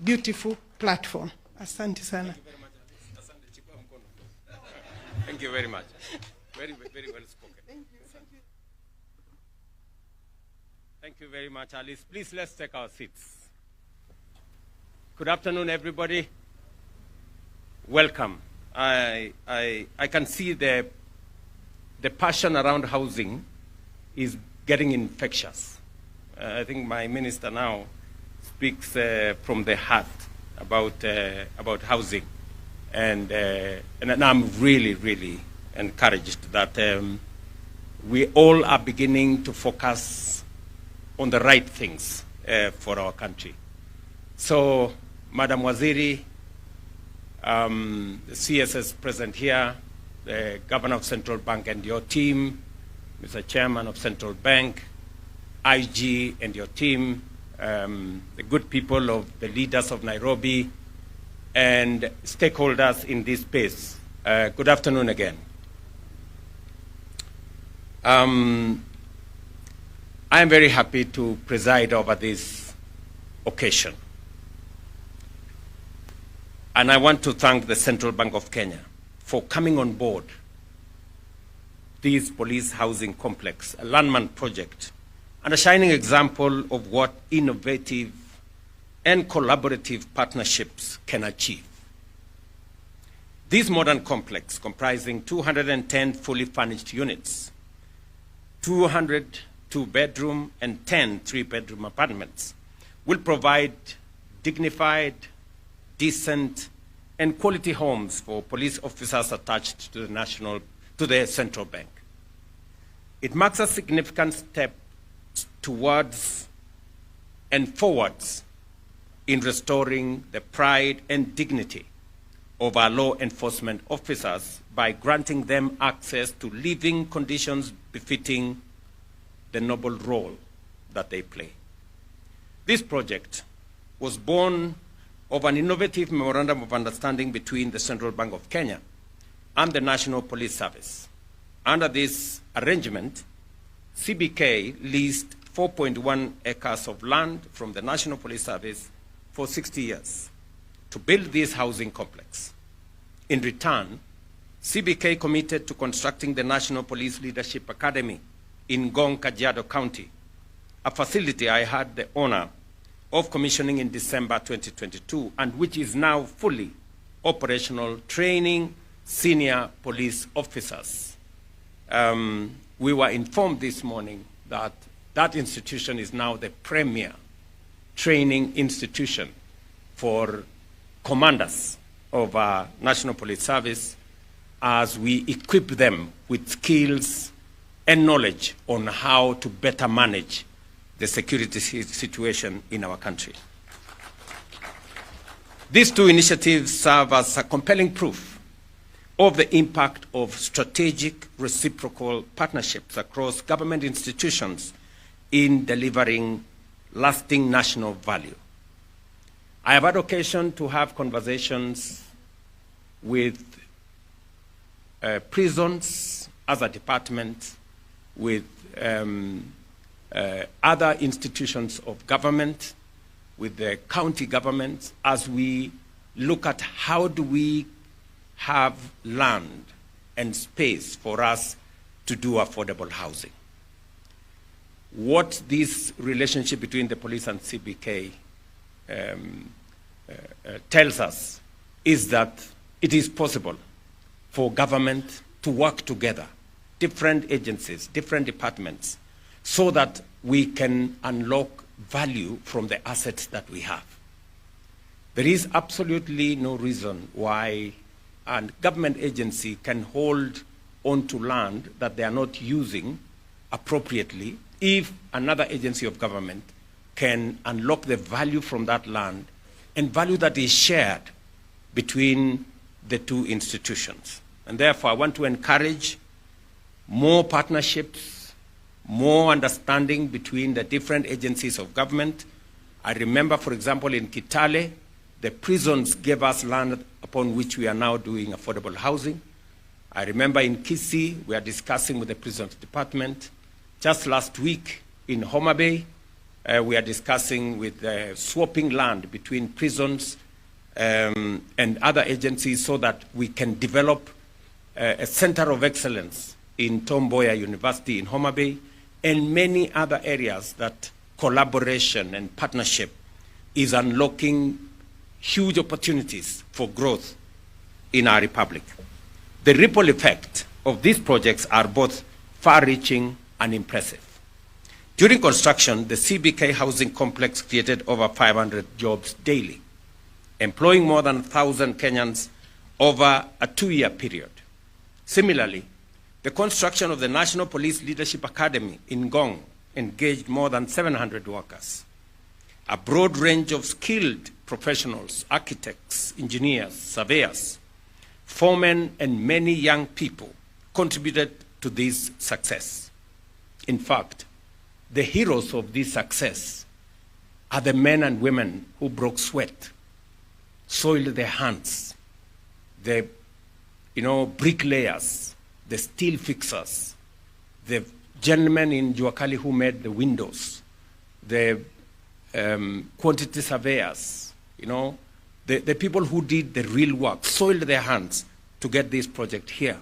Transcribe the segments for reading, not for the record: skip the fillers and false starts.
beautiful platform. Asante sana. Thank you very much. Very, very well spoken. Thank you. Thank you. Thank you very much, Alice. Please, let's take our seats. Good afternoon, everybody. Welcome. I can see the passion around housing is getting infectious. I think my minister now speaks from the heart about housing. And I'm really, really encouraged that we all are beginning to focus on the right things for our country. So, Madam Waziri, the CSS present here, the Governor of Central Bank and your team, Mr. Chairman of Central Bank, IG and your team, the good people of the leaders of Nairobi, and stakeholders in this space. Good afternoon again. I am very happy to preside over this occasion. And I want to thank the Central Bank of Kenya for coming on board this police housing complex, a landmark project, and a shining example of what innovative and collaborative partnerships can achieve. This modern complex, comprising 210 fully furnished units, 200 two-bedroom and 10 three-bedroom apartments, will provide dignified, decent, and quality homes for police officers attached to the Central Bank. It marks a significant step towards and forwards in restoring the pride and dignity of our law enforcement officers by granting them access to living conditions befitting the noble role that they play. This project was born of an innovative memorandum of understanding between the Central Bank of Kenya and the National Police Service. Under this arrangement, CBK leased 4.1 acres of land from the National Police Service for 60 years to build this housing complex. In return, CBK committed to constructing the National Police Leadership Academy in Ngong, Kajiado County, a facility I had the honor of commissioning in December 2022, and which is now fully operational, training senior police officers. We were informed this morning that that institution is now the premier training institution for commanders of our National Police Service as we equip them with skills and knowledge on how to better manage the security situation in our country. These two initiatives serve as a compelling proof of the impact of strategic reciprocal partnerships across government institutions in delivering lasting national value. I have had occasion to have conversations with prisons as a department, with other institutions of government, with the county government, as we look at how do we have land and space for us to do affordable housing. What this relationship between the police and CBK tells us is that it is possible for government to work together, different agencies, different departments, so that we can unlock value from the assets that we have. There is absolutely no reason why a government agency can hold onto land that they are not using appropriately if another agency of government can unlock the value from that land and value that is shared between the two institutions. And therefore, I want to encourage more partnerships, more understanding between the different agencies of government. I remember, for example, in Kitale, the prisons gave us land upon which we are now doing affordable housing. I remember in Kisii, we are discussing with the prisons department. Just last week in Homa Bay, We are discussing with swapping land between prisons and other agencies so that we can develop a center of excellence in Tom Mboya University in Homa Bay and many other areas that collaboration and partnership is unlocking huge opportunities for growth in our republic. The ripple effect of these projects are both far-reaching and impressive. During construction, the CBK housing complex created over 500 jobs daily, employing more than 1,000 Kenyans over a 2-year period. Similarly, the construction of the National Police Leadership Academy in Ngong engaged more than 700 workers. A broad range of skilled professionals, architects, engineers, surveyors, foremen, and many young people contributed to this success. In fact, the heroes of this success are the men and women who broke sweat, soiled their hands, the bricklayers, the steel fixers, the gentlemen in Juakali who made the windows, the quantity surveyors, the people who did the real work, soiled their hands to get this project here.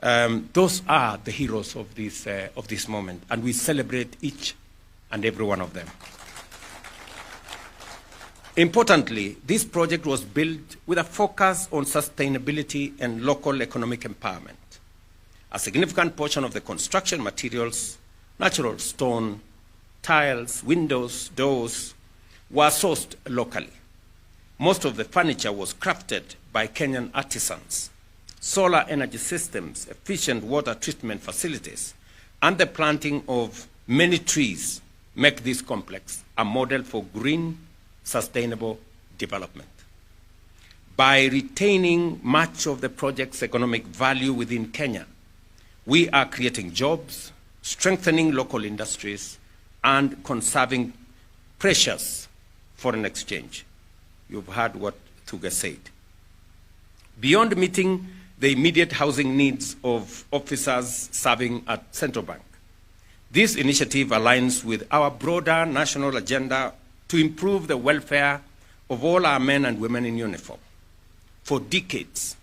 Those are the heroes of this moment, and we celebrate each and every one of them. Importantly, this project was built with a focus on sustainability and local economic empowerment. A significant portion of the construction materials, natural stone, tiles, windows, doors, were sourced locally. Most of the furniture was crafted by Kenyan artisans. Solar energy systems, efficient water treatment facilities, and the planting of many trees make this complex a model for green, sustainable development. By retaining much of the project's economic value within Kenya, we are creating jobs, strengthening local industries, and conserving precious foreign exchange. You've heard what Thuga said. Beyond meeting the immediate housing needs of officers serving at Central Bank, this initiative aligns with our broader national agenda to improve the welfare of all our men and women in uniform. For decades,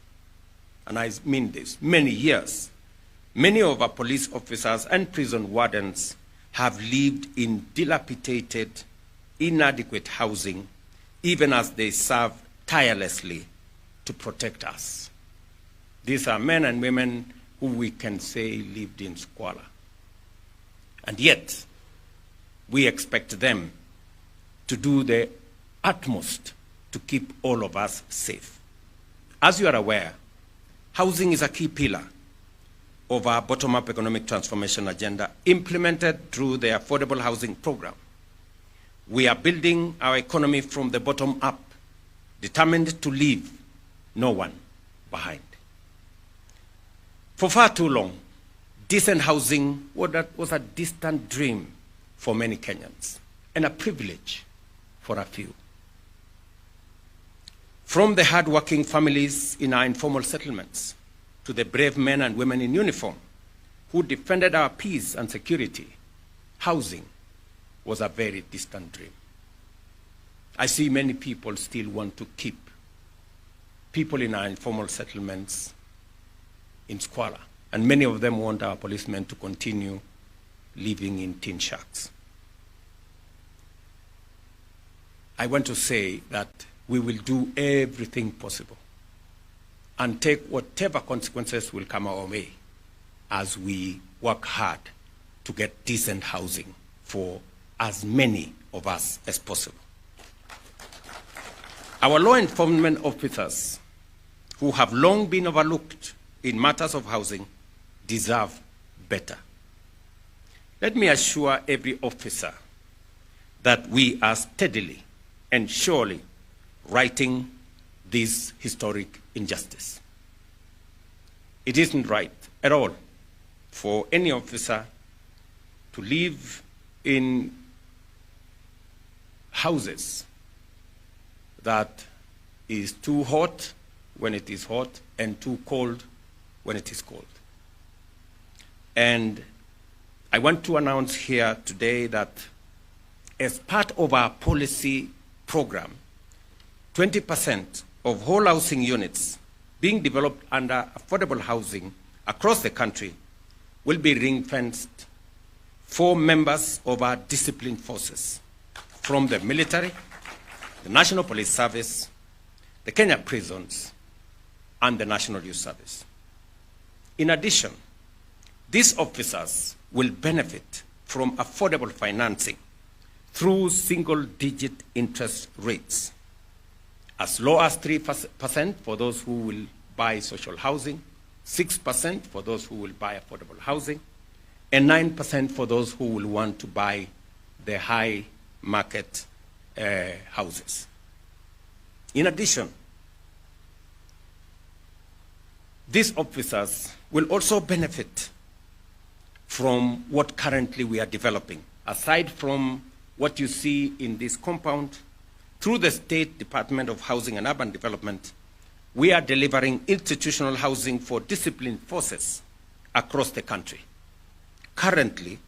and I mean this, many years, many of our police officers and prison wardens have lived in dilapidated, inadequate housing, even as they serve tirelessly to protect us. These are men and women who we can say lived in squalor. And yet, we expect them to do the utmost to keep all of us safe. As you are aware, housing is a key pillar of our bottom-up economic transformation agenda implemented through the Affordable Housing Program. We are building our economy from the bottom up, determined to leave no one behind. For far too long, decent housing was a distant dream for many Kenyans and a privilege for a few. From the hard-working families in our informal settlements to the brave men and women in uniform who defended our peace and security, housing was a very distant dream. I see many people still want to keep people in our informal settlements in squalor, and many of them want our policemen to continue living in tin shacks. I want to say that we will do everything possible and take whatever consequences will come our way as we work hard to get decent housing for as many of us as possible. Our law enforcement officers, who have long been overlooked in matters of housing, deserve better. Let me assure every officer that we are steadily and surely righting this historic injustice. It isn't right at all for any officer to live in houses that is too hot when it is hot and too cold when it is cold. And I want to announce here today that as part of our policy program, 20% of whole housing units being developed under affordable housing across the country will be ring-fenced for members of our disciplined forces from the military, the National Police Service, the Kenya prisons, and the National Youth Service. In addition, these officers will benefit from affordable financing through single-digit interest rates, as low as 3% for those who will buy social housing, 6% for those who will buy affordable housing, and 9% for those who will want to buy the high market houses. In addition, these officers will also benefit from what currently we are developing. Aside from what you see in this compound, through the State Department of Housing and Urban Development, we are delivering institutional housing for disciplined forces across the country. Currently,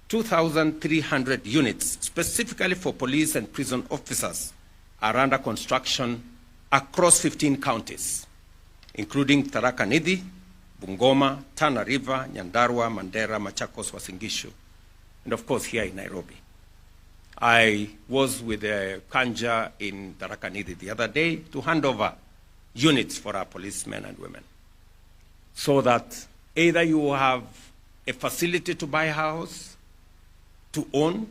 2,300 units, specifically for police and prison officers, are under construction across 15 counties, including Tharaka Nithi, Bungoma, Tana River, Nyandarua, Mandera, Machakos, Uasin Gishu, and of course here in Nairobi. I was with Kanja in Tharaka Nithi the other day to hand over units for our policemen and women, so that either you have a facility to buy a house, to own,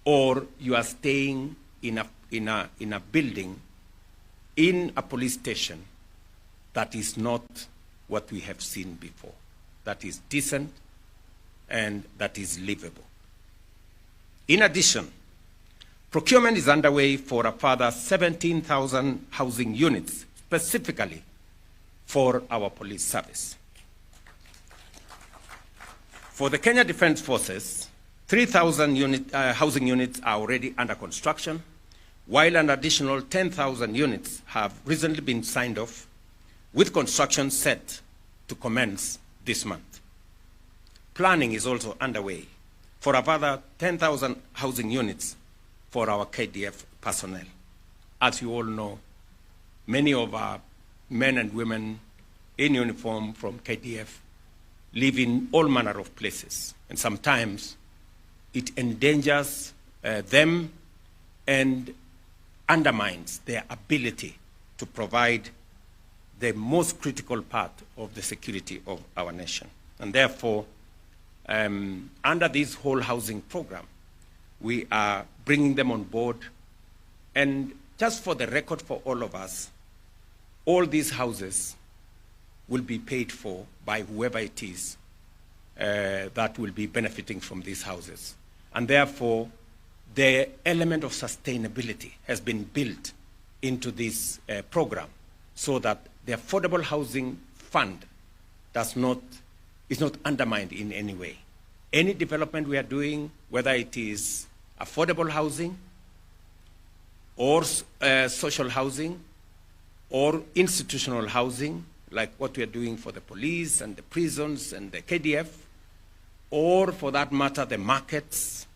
or you are staying in a building, in a police station that is not what we have seen before, that is decent and that is livable. In addition, procurement is underway for a further 17,000 housing units, specifically for our police service. For the Kenya Defence Forces, 3,000 housing units are already under construction, while an additional 10,000 units have recently been signed off, with construction set to commence this month. Planning is also underway for a further 10,000 housing units for our KDF personnel. As you all know, many of our men and women in uniform from KDF live in all manner of places, and sometimes it endangers them and undermines their ability to provide the most critical part of the security of our nation. And therefore, under this whole housing program, we are bringing them on board. And just for the record for all of us, all these houses will be paid for by whoever it is that will be benefiting from these houses. And therefore, the element of sustainability has been built into this program, so that the Affordable Housing Fund is not undermined in any way. Any development we are doing, whether it is affordable housing or social housing or institutional housing, like what we are doing for the police and the prisons and the KDF, or for that matter, the markets,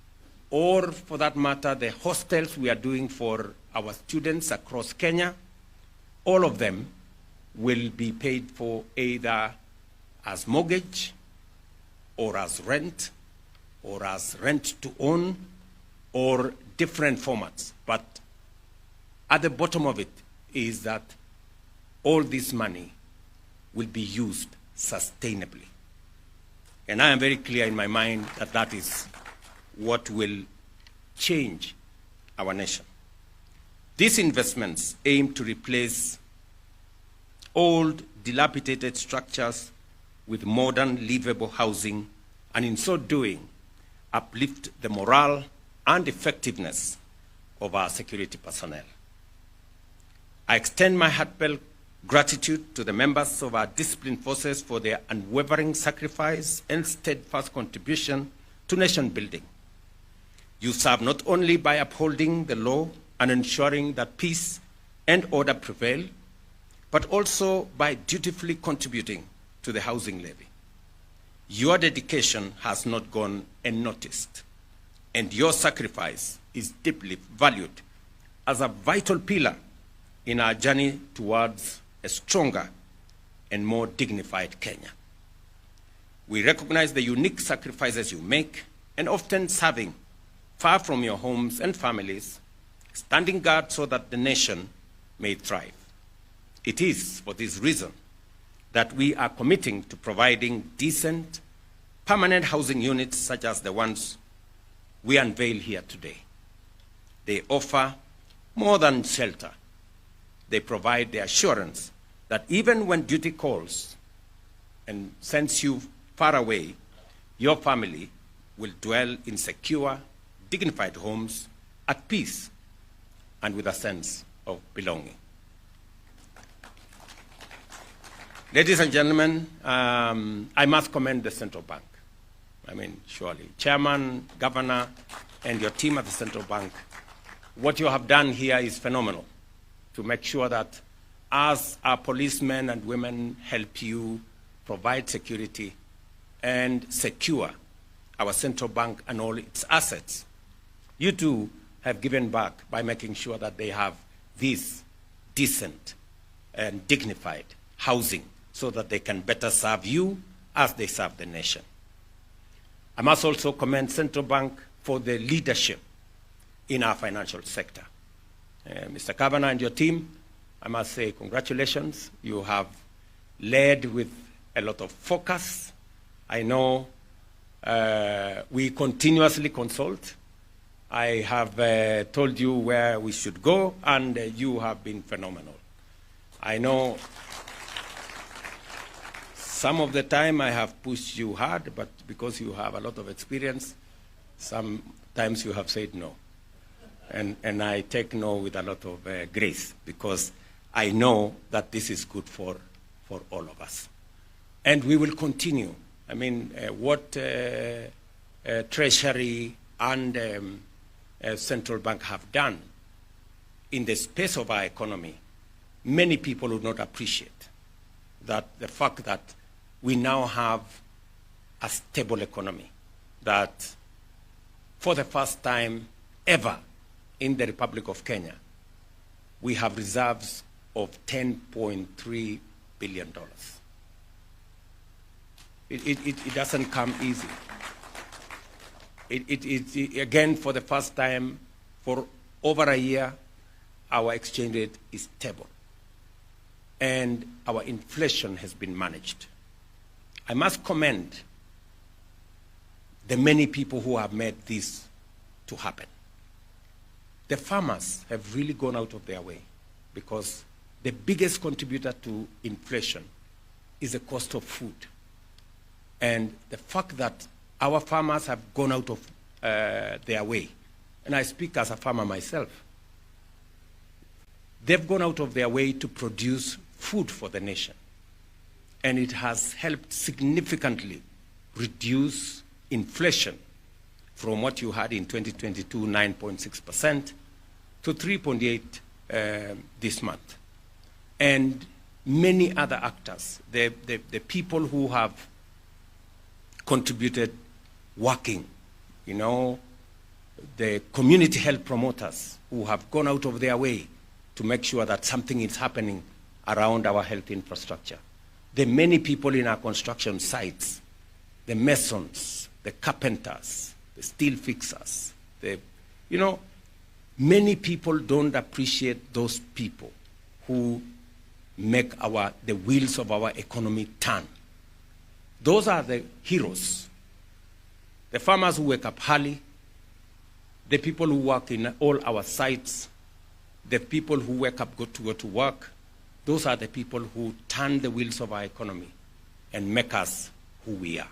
or for that matter, the hostels we are doing for our students across Kenya, all of them will be paid for either as mortgage or as rent to own, or different formats. But at the bottom of it is that all this money will be used sustainably. And I am very clear in my mind that that is what will change our nation. These investments aim to replace old, dilapidated structures with modern, livable housing, and in so doing, uplift the morale and effectiveness of our security personnel. I extend my heartfelt gratitude to the members of our disciplined forces for their unwavering sacrifice and steadfast contribution to nation building. You serve not only by upholding the law and ensuring that peace and order prevail, but also by dutifully contributing to the housing levy. Your dedication has not gone unnoticed. and your sacrifice is deeply valued as a vital pillar in our journey towards a stronger and more dignified Kenya. We recognize the unique sacrifices you make, and often serving far from your homes and families, standing guard so that the nation may thrive. It is for this reason that we are committing to providing decent, permanent housing units such as the ones we unveil here today. They offer more than shelter. They provide the assurance that even when duty calls and sends you far away, your family will dwell in secure, dignified homes at peace and with a sense of belonging. Ladies and gentlemen, I must commend the Central Bank. I mean, surely, Chairman, Governor, and your team at the Central Bank, what you have done here is phenomenal to make sure that as our policemen and women help you provide security and secure our Central Bank and all its assets, you too have given back by making sure that they have this decent and dignified housing so that they can better serve you as they serve the nation. I must also commend Central Bank for the leadership in our financial sector. Mr. Governor and your team, I must say congratulations. You have led with a lot of focus. I know we continuously consult. I have told you where we should go, and you have been phenomenal. I know some of the time I have pushed you hard, but because you have a lot of experience, sometimes you have said no. And I take no with a lot of grace, because I know that this is good for all of us. And we will continue. I mean, what Treasury and Central Bank have done in the space of our economy, many people would not appreciate that the fact that we now have a stable economy, that for the first time ever in the Republic of Kenya, we have reserves of $10.3 billion. It doesn't come easy. Again, for the first time for over a year, our exchange rate is stable, and our inflation has been managed. I must commend the many people who have made this to happen. The farmers have really gone out of their way, because the biggest contributor to inflation is the cost of food. And the fact that our farmers have gone out of their way, and I speak as a farmer myself, they've gone out of their way to produce food for the nation. And it has helped significantly reduce inflation from what you had in 2022, 9.6%, to 3.8% this month. And many other actors, the people who have contributed working, you know, the community health promoters who have gone out of their way to make sure that something is happening around our health infrastructure. The many people in our construction sites, the masons, the carpenters, the steel fixers, many people don't appreciate those people who make the wheels of our economy turn. Those are the heroes. The farmers who wake up early, the people who work in all our sites, the people who wake up to go to work, those are the people who turn the wheels of our economy and make us who we are.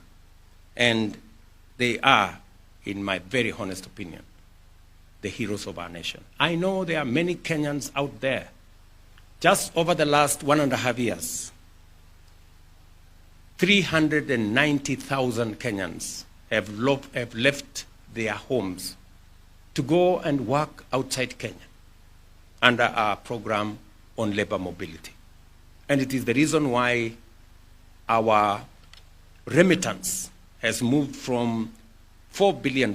And they are, in my very honest opinion, the heroes of our nation. I know there are many Kenyans out there. Just over the last 1.5 years, 390,000 Kenyans have left their homes to go and work outside Kenya under our program on labor mobility. And it is the reason why our remittance has moved from $4 billion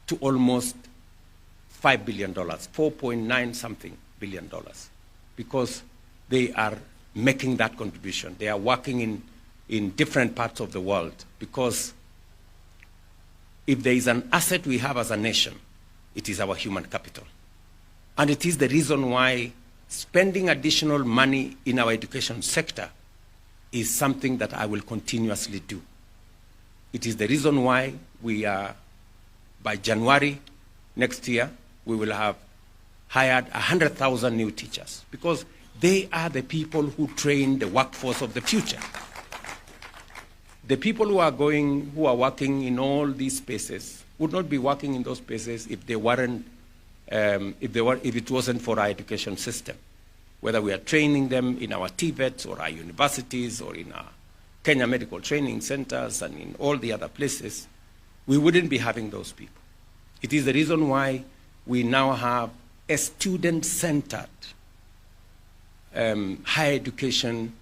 to almost $5 billion, 4.9 something billion dollars, because they are making that contribution. They are working in different parts of the world, because if there is an asset we have as a nation, it is our human capital. And it is the reason why spending additional money in our education sector is something that I will continuously do. It is the reason why we are, by January next year, we will have hired 100,000 new teachers, because they are the people who train the workforce of the future. The people who are working in all these spaces would not be working in those spaces if they weren't, if it wasn't for our education system. Whether we are training them in our TVETs or our universities or in our Kenya Medical Training Centers and in all the other places, we wouldn't be having those people. It is the reason why we now have a student-centered higher education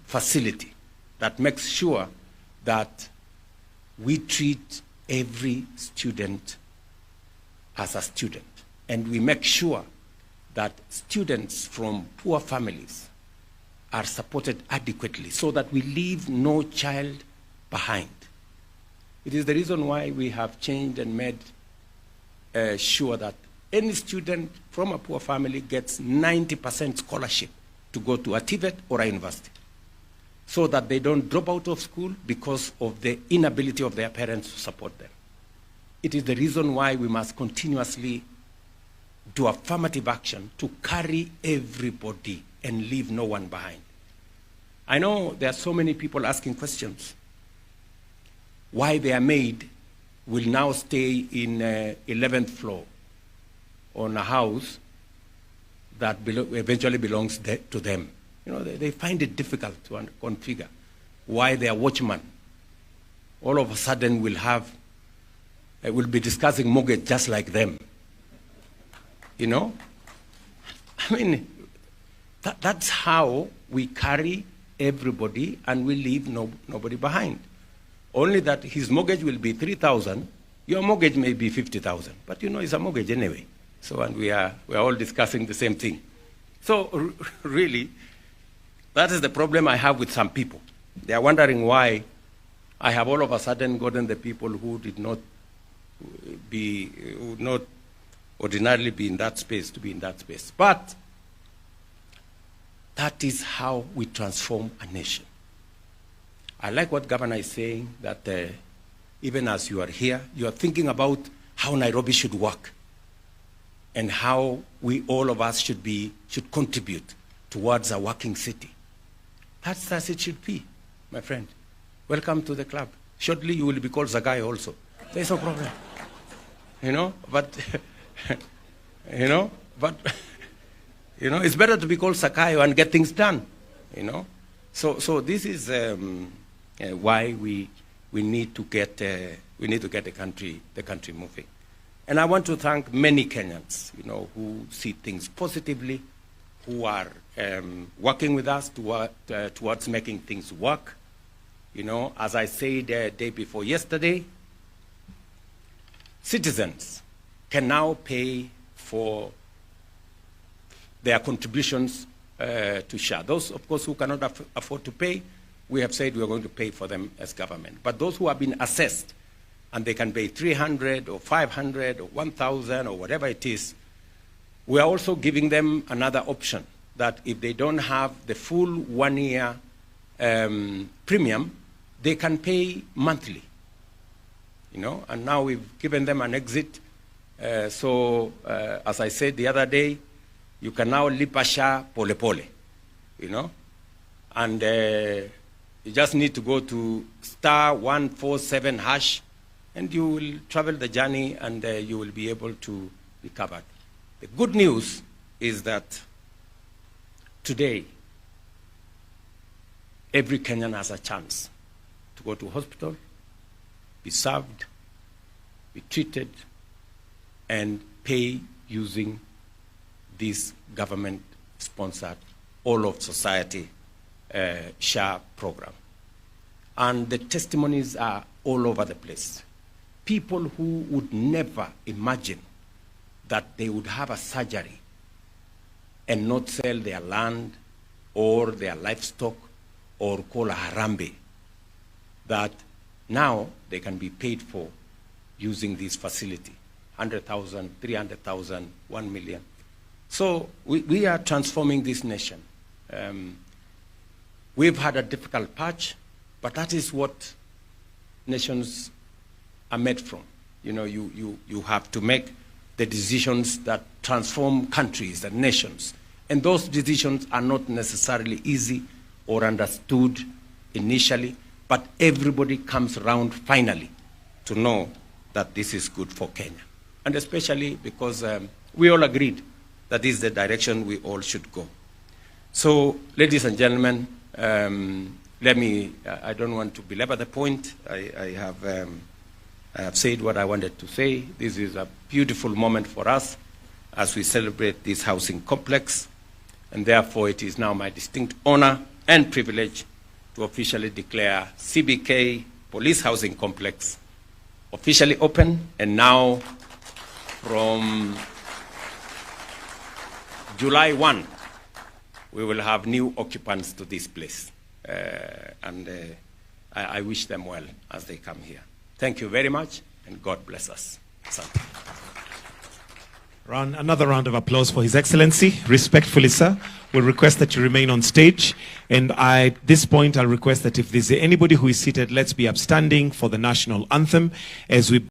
facility that makes sure that we treat every student as a student. And we make sure that students from poor families are supported adequately so that we leave no child behind. It is the reason why we have changed and made sure that any student from a poor family gets 90% scholarship to go to a TVET or a university, so that they don't drop out of school because of the inability of their parents to support them. It is the reason why we must continuously do affirmative action to carry everybody and leave no one behind. I know there are so many people asking questions. Why their maid will now stay in 11th floor on a house that eventually belongs to them. You know, they find it difficult to configure why their watchman all of a sudden will be discussing mortgage just like them. You know? I mean, that's how we carry everybody and we leave nobody behind. Only that his mortgage will be 3,000, your mortgage may be 50,000, but you know it's a mortgage anyway. So, and we are all discussing the same thing. So really, that is the problem I have with some people. They are wondering why I have all of a sudden gotten the people who would not ordinarily be in that space to be in that space. But that is how we transform a nation. I like what Governor is saying, that even as you are here, you are thinking about how Nairobi should work and how all of us should contribute towards a working city. That's as it should be, my friend. Welcome to the club. Shortly you will be called Zagai also. There's no problem. You know, but it's better to be called Sakayo and get things done. You know, so this is why we need to get the country moving. And I want to thank many Kenyans, you know, who see things positively, who are working with us towards making things work. You know, as I said day before yesterday, citizens can now pay for their contributions to SHA. Those, of course, who cannot afford to pay, we have said we are going to pay for them as government. But those who have been assessed and they can pay 300 or 500 or 1,000 or whatever it is, we are also giving them another option, that if they don't have the full 1 year premium, they can pay monthly. You know, and now we've given them an exit. As I said the other day, you can now lipa SHA pole pole, you know, and you just need to go to *147# and you will travel the journey and you will be able to be covered. The good news is that today, every Kenyan has a chance to go to hospital, be served, be treated, and pay using this government-sponsored, all-of-society SHA program. And the testimonies are all over the place. people who would never imagine that they would have a surgery and not sell their land or their livestock or call a harambe, that now they can be paid for using this facility, 100,000, 300,000, 1 million. So we are transforming this nation. We've had a difficult patch, but that is what nations are made from. You know, you have to make the decisions that transform countries and nations. And those decisions are not necessarily easy or understood initially, but everybody comes around finally to know that this is good for Kenya. And especially because we all agreed that this is the direction we all should go. So, ladies and gentlemen, I don't want to belabor the point. I have said what I wanted to say. This is a beautiful moment for us as we celebrate this housing complex, and therefore it is now my distinct honor and privilege to officially declare CBK Police Housing Complex officially open, and now from July 1, we will have new occupants to this place. I wish them well as they come here. Thank you very much, and God bless us. Asante. Another round of applause for His Excellency. Respectfully, sir, we'll request that you remain on stage. And at this point, I'll request that if there's anybody who is seated, let's be upstanding for the national anthem as we